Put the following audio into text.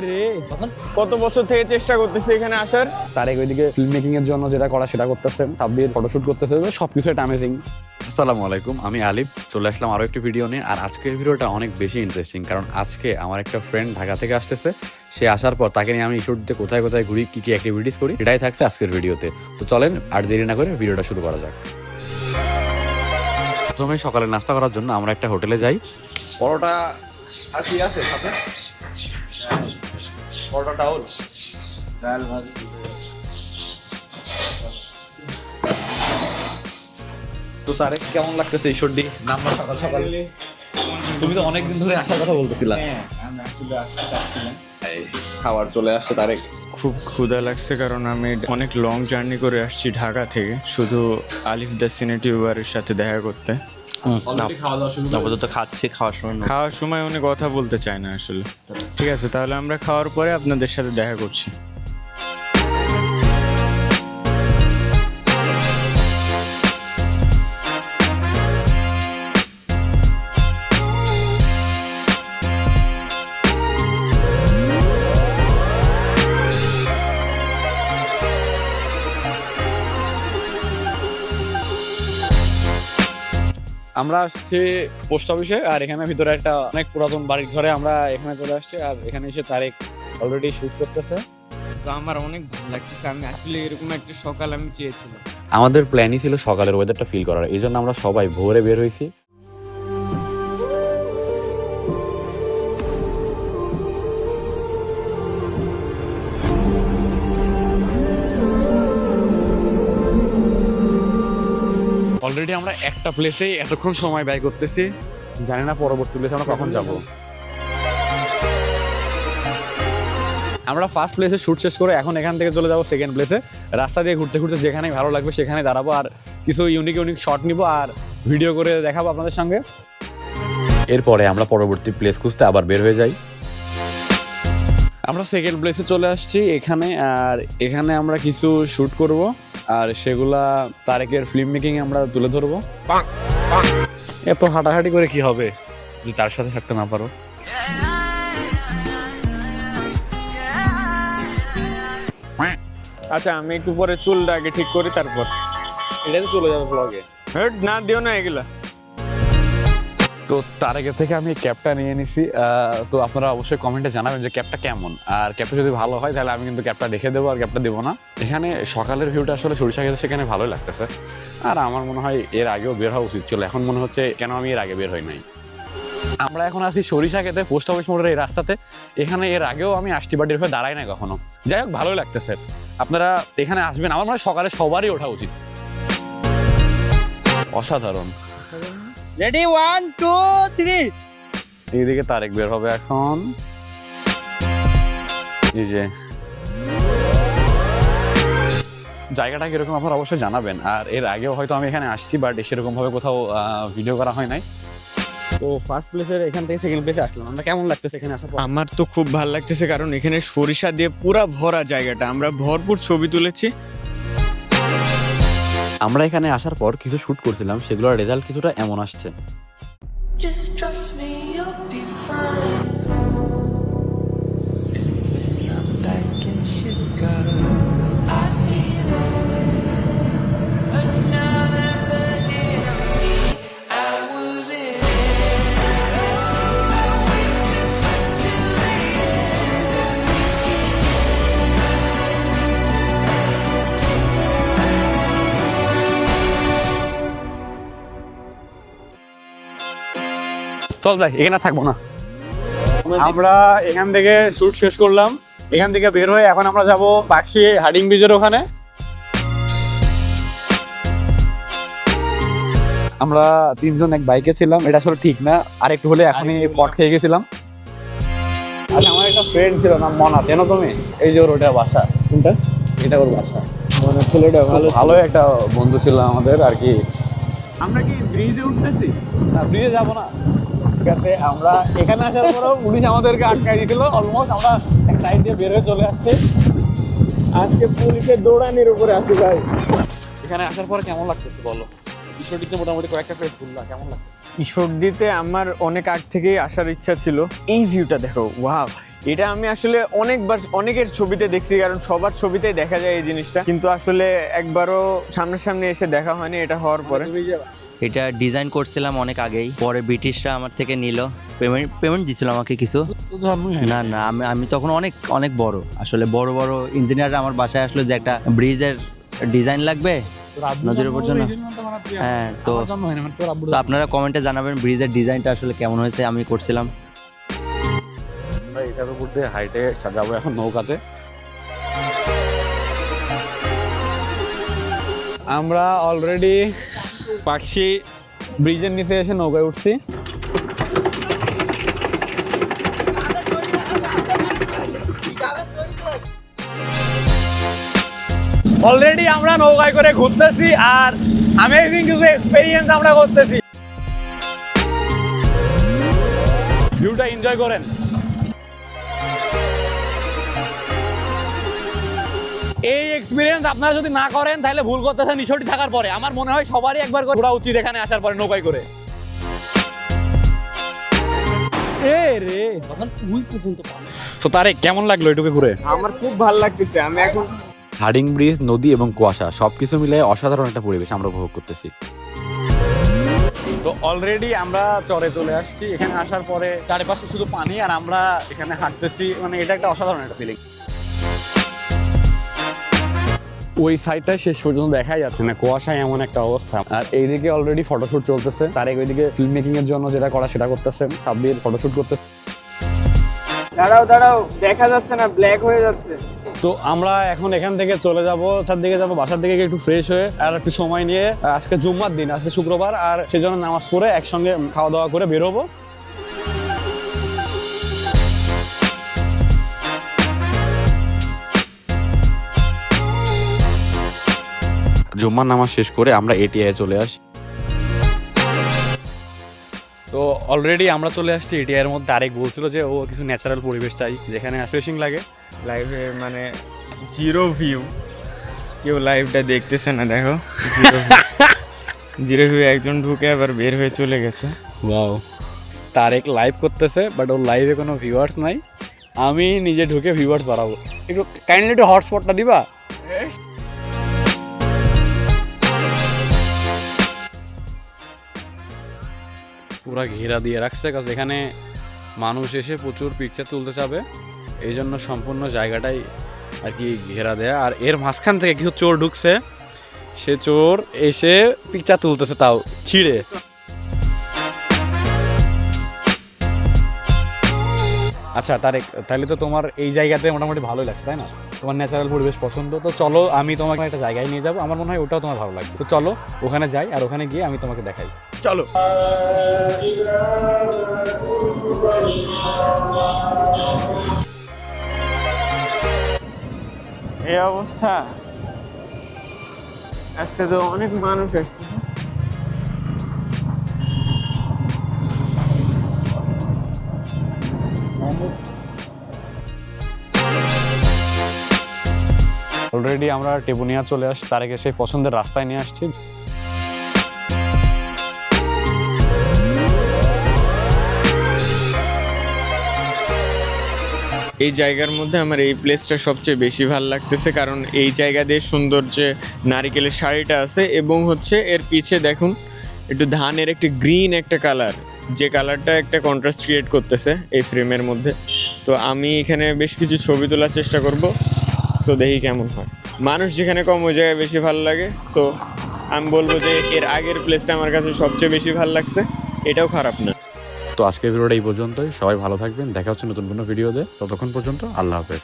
রে কত বছর থেকে চেষ্টা করতেছে এখানে আসার। তারেক ওইদিকে ফিল্ম মেকিং এর জন্য যেটা করা সেটা করতেছে, তাব্বির ফটোশুট করতেছে, সবকিছু একটা অ্যামেজিং। আসসালামু আলাইকুম, আমি আলিফ। চলে আসলাম আরও একটি ভিডিও নিয়ে। আর আজকের ভিডিওটা অনেক বেশি ইন্টারেস্টিং, কারণ আজকে আমার একটা ফ্রেন্ড ঢাকা থেকে আসতেছে। সে আসার পর তাকে নিয়ে আমি ইস্যুতে কোথায় কোথায় ঘুরি, কী কী অ্যাক্টিভিটিস করি, এটাই থাকছে আজকের ভিডিওতে। তো চলেন আর দেরি না করে ভিডিওটা শুরু করা যাক। প্রথমে সকালে নাস্তা করার জন্য আমরা একটা হোটেলে যাই। পরোটা আর কি আছে সাথে? পরোটা, ডাউল, ডাল, ভাজি। তো তারেক কেমন লাগতেছে ঈশ্বরদী নাম্বার সকাল সকাল? তুমি তো অনেকদিন ধরে আসার কথা বলতেছিলা। খাবার চলে আসছে তারেক। খুব ক্ষুধা লাগছে কারণ আমি অনেক লং জার্নি করে আসছি ঢাকা থেকে শুধু আলিফ দ্য সিনেটিউবারের সাথে দেখা করতে। আপাতত খাচ্ছি, খাওয়ার সময় উনি কথা বলতে চায় না আসলে। ঠিক আছে, তাহলে আমরা খাওয়ার পরে আপনাদের সাথে দেখা করছি। আমরা আসছি পোস্ট অফিসে, আর এখানে ভিতরে একটা অনেক পুরাতন বাড়ির ঘরে আমরা এখানে চলে আসছি। আর এখানে এসে তারেক অলরেডি শুট করতেছে। তো আমার অনেক ভালো লাগতেছে, আমি আসলে এরকম একটা সকাল আমি চেয়েছিলাম। আমাদের প্ল্যানই ছিল সকালের ওয়েদারটা ফিল করার, এই জন্য আমরা সবাই ভোরে বের হয়েছি। অলরেডি আমরা একটা প্লেসেই এতক্ষণ সময় ব্যয় করতেছি, জানি না পরবর্তী প্লেসে আমরা কখন যাব। আমরা ফার্স্ট প্লেসে শুট শেষ করে এখন এখান থেকে চলে যাবো সেকেন্ড প্লেসে। রাস্তা দিয়ে ঘুরতে ঘুরতে যেখানে ভালো লাগবে সেখানে দাঁড়াবো, আর কিছু ইউনিক শট নিব আর ভিডিও করে দেখাবো আপনাদের সঙ্গে। এরপরে আমরা পরবর্তী প্লেস খুঁজতে আবার বের হয়ে যাই। আমরা সেকেন্ড প্লেসে চলে আসছি এখানে, আর এখানে আমরা কিছু শুট করব আর সেগুলা তারেকের ফিল্ম মেকিং আমরা তুলে ধরবো। এত হাঁটাহাঁটি করে কি হবে যদি তার সাথে থাকতে না পারো? আচ্ছা, আমি একটু পরে চুলটা আগে ঠিক করি, তারপর এটা তো চলে যাবে ব্লগে। না দিও না এগুলা। তো তারেকের থেকে আমি ক্যাপটা নিয়ে নিছি। তো আপনারা অবশ্যই কমেন্টে জানাবেন যে ক্যাপটা কেমন, আর ক্যাপটা যদি ভালো হয় তাহলে আমি কিন্তু ক্যাপটা রেখে দেবো আর ক্যাপটা দেবো না। এখানে সকালের ভিউটা আসলে সরিষা খেতে সেখানে ভালোই লাগতেছে, আর আমার মনে হয় এর আগেও বের হওয়া উচিত ছিল। এখন মনে হচ্ছে কেন আমি এর আগে বের হই নাই। আমরা এখন আছি সরিষা খেতে পোস্ট অফিস মোড়ের এই রাস্তাতে। এখানে এর আগেও আমি আষ্টি বাড়ির হয়ে দাঁড়াই না কখনো। যাই হোক, ভালোই লাগতেছে। আপনারা এখানে আসবেন, আমার মনে হয় সকালে সবারই ওঠা উচিত। অসাধারণ। রেডি 1 2 3। এইদিকে তারেক বের হবে এখন। এই যে জায়গাটা কিরকম আপনারা অবশ্যই জানাবেন। আর এর আগেও হয়তো আমি এখানে আসছি, বাট সেরকম ভাবে কোথাও ভিডিও করা হয় নাই। তো ফার্স্ট প্লেসের এখান থেকে সেকেন্ড প্লেসে আসলাম। আমরা কেমন লাগতেছে এখানে আসার পর? আমার তো খুব ভালো লাগতেছে, কারণ এখানে সরিষা দিয়ে পুরা ভরা জায়গাটা, আমরা ভরপুর ছবি তুলেছি। আমরা এখানে আসার পর কিছু শুট করছিলাম, সেগুলোর রেজাল্ট কিছুটা এমন আসছে। Just trust me, you'll be fine. I'm back in Chicago. I feel it. Another version of me. I was in it. I went to the end of me. চল ভাই, এখানে থাকবো না। আমরা এখান থেকে শুট শেষ করলাম, এখান থেকে বের হয়ে এখন আমরা যাব পাকশি হাডিং ব্রিজের ওখানে। আমরা তিনজন এক বাইকে ছিলাম, এটা আসলে ঠিক না, আর একটু হলে এখনই পট খেয়ে গেছিলাম। আচ্ছা, আমার একটা ফ্রেন্ড ছিল নাম মনা, চেনো তুমি? এই যে ওটা বাসা। কোনটা? এটা ওর বাসা। মনে ছেলেটা ভালো একটা বন্ধু ছিল আমাদের আর কি। আমরা কি ব্রিজে উঠতেছি? না, ব্রিজে যাবো না। ঠিক আছে, আমরা এখানে আসার পরেও পুলিশ আমাদেরকে আটকাই দিয়েছিল। অলমোস্ট আমরা এক সাইড দিয়ে বের হয়ে চলে আসছি। আজকে পুলিশের দৌড়ানির উপরে আসি ভাই। এখানে আসার পরে কেমন লাগতেছে বলো? ঈশ্বরদীতে মোটামুটি কয়েকটা প্লেস ঘুরলাম, কেমন লাগছে? ঈশ্বরদীতে আমার অনেক আগ থেকেই আসার ইচ্ছা ছিল। এই ভিউটা দেখো, ওয়াও ভাই। এটা আমি আসলে অনেকবার অনেকের ছবিতে দেখছি, কারণ সবার ছবিতেই দেখা যায় এই জিনিসটা, কিন্তু আসলে একবারও সামনাসামনি এসে দেখা হয়নি এটা হওয়ার পরে। এটা ডিজাইন করছিলাম অনেক আগেই, পরে ব্রিটিশরা আমার থেকে নিল, পেমেন্ট দিছিল আমাকে কিছু। না না, আমি তখন অনেক অনেক বড়, আসলে বড় বড় ইঞ্জিনিয়াররা আমার বাসায় আসলো যে একটা ব্রিজের ডিজাইন লাগবে নদীর উপর জন্য। হ্যাঁ, তো আপনারা কমেন্টে জানাবেন ব্রিজের ডিজাইনটা আসলে কেমন হয়েছে, আমি করছিলাম। আমরা এটার উপর দিয়ে হাইটে যাবো এখন নৌকাতে। আমরা অলরেডি পাকশি ব্রিজের নিচে এসে নৌকায় উঠছি। অলরেডি আমরা নৌকায় করে ঘুরতেছি আর অ্যামেজিং কিছু এক্সপেরিয়েন্স আমরা করতেছি। ভিউটা এনজয় করেন। এই এক্সপিরিয়েন্স আপনারা যদি না করেন তাহলে ভুল করতেছেন ঈশ্বরটি থাকার পরে। আমার মনে হয় সবারই একবার করে ঘোরা উচিত এখানে আসার পরে নৌকায় করে। তো তারে কেমন লাগলো এটুকু ঘুরে? আমার খুব ভালো লাগতেছে। আমি এখন হার্ডিং ব্রিজ, নদী এবং কুয়াশা সবকিছু মিলে অসাধারণ একটা পরিবেশ আমরা উপভোগ করতেছি। তো অলরেডি আমরা চরে চলে আসছি। এখানে আসার পরে চারিপাশে শুধু পানি আর আমরা এখানে হাঁটতেছি, মানে এটা একটা অসাধারণ একটা ফিলিং। ওই সাইডটা শেষ পর্যন্ত দেখাই যাচ্ছে না, কুয়াশায় এমন একটা অবস্থা। আর এইদিকে অলরেডি ফটোশুট চলতেছে, তার ওইদিকে ফিল্ম মেকিং এর জন্য যেটা করা সেটা করতেছে, তাব্বির ফটোশুট করতেছে। দাঁড়াও দেখা যাচ্ছে না, ব্ল্যাক হয়ে যাচ্ছে। তো আমরা এখন এখান থেকে চলে যাব, তার দিকে যাবো, বাসার দিকে গিয়ে একটু ফ্রেশ হয়ে আর একটু সময় নিয়ে, আজকে জুম্মার দিন, আজকে শুক্রবার, আর সেজন্য নামাজ পড়ে একসঙ্গে খাওয়া দাওয়া করে বেরোবো। জুম্মার নামাজ শেষ করে আমরা এটিআই চলে আসি। তো অলরেডি আমরা চলে আসছি এটিআই এর মধ্যে। আরেক বলছিল যে ও কিছু ন্যাচারাল পরিবেশ চাই যেখানে ফ্রেশিং লাগে। লাইভে মানে জিরো ভিউ, কেউ লাইভটা দেখতেছে না, দেখো জিরো ভিউ। একজন ঢুকে আবার বের হয়ে চলে গেছে। ওয়াও, তারেক লাইভ করতেছে বাট ওর লাইভে কোনো ভিউয়ার্স নাই। আমি নিজে ঢুকে ভিউয়ার্স বাড়াবো। একটু কাইন্ডলি একটু হটস্পটটা দিবা। পুরা ঘেরা দিয়ে রাখছে, কারণ এখানে মানুষ এসে প্রচুর পিকচার তুলতে চাবে, এই জন্য সম্পূর্ণ জায়গাটাই আর কি ঘেরা দেয়া। আর এর মাঝখান থেকে কিছু চোর ঢুকছে, সে চোর এসে পিকচার তুলতেছে, তাও ছিঁড়ে। আচ্ছা তারেক, তাহলে তো তোমার এই জায়গাতে মোটামুটি ভালোই লাগছে, তাই না? তোমার ন্যাচারাল পরিবেশ পছন্দ, তো চলো আমি তোমাকে একটা জায়গায় নিয়ে যাবো, আমার মনে হয় ওটাও তোমার ভালো লাগবে। তো চলো ওখানে যাই, আর ওখানে গিয়ে আমি তোমাকে দেখাই। চলো। এই অবস্থা, আজকে তো অনেক মানুষ আসছে। অলরেডি আমরা টেবুনিয়া চলে আসছি, তারেক এসে পছন্দের রাস্তায় নিয়ে আসছি। এই জায়গার মধ্যে আমার এই প্লেসটা সবচেয়ে বেশি ভালো লাগতেছে, কারণ এই জায়গা দিয়ে সুন্দর যে নারিকেলের শাড়িটা আছে, এবং হচ্ছে এর পিছে দেখুন একটু ধানের একটি গ্রিন একটা কালার, যে কালারটা একটা কন্ট্রাস্ট ক্রিয়েট করতেছে এই ফ্রেমের মধ্যে। তো আমি এখানে বেশ কিছু ছবি তোলার চেষ্টা করব, সো দেখি কেমন হয়। মানুষ যেখানে কম ওই জায়গায় বেশি ভালো লাগে, সো আমি বলবো যে এর আগের প্লেসটা আমার কাছে সবচেয়ে বেশি ভালো লাগছে, এটাও খারাপ না। তো আজকের ভিডিওটা এই পর্যন্তই। সবাই ভালো থাকবেন, দেখা হচ্ছে নতুন কোনো ভিডিওতে। ততক্ষণ পর্যন্ত আল্লাহ হাফেজ।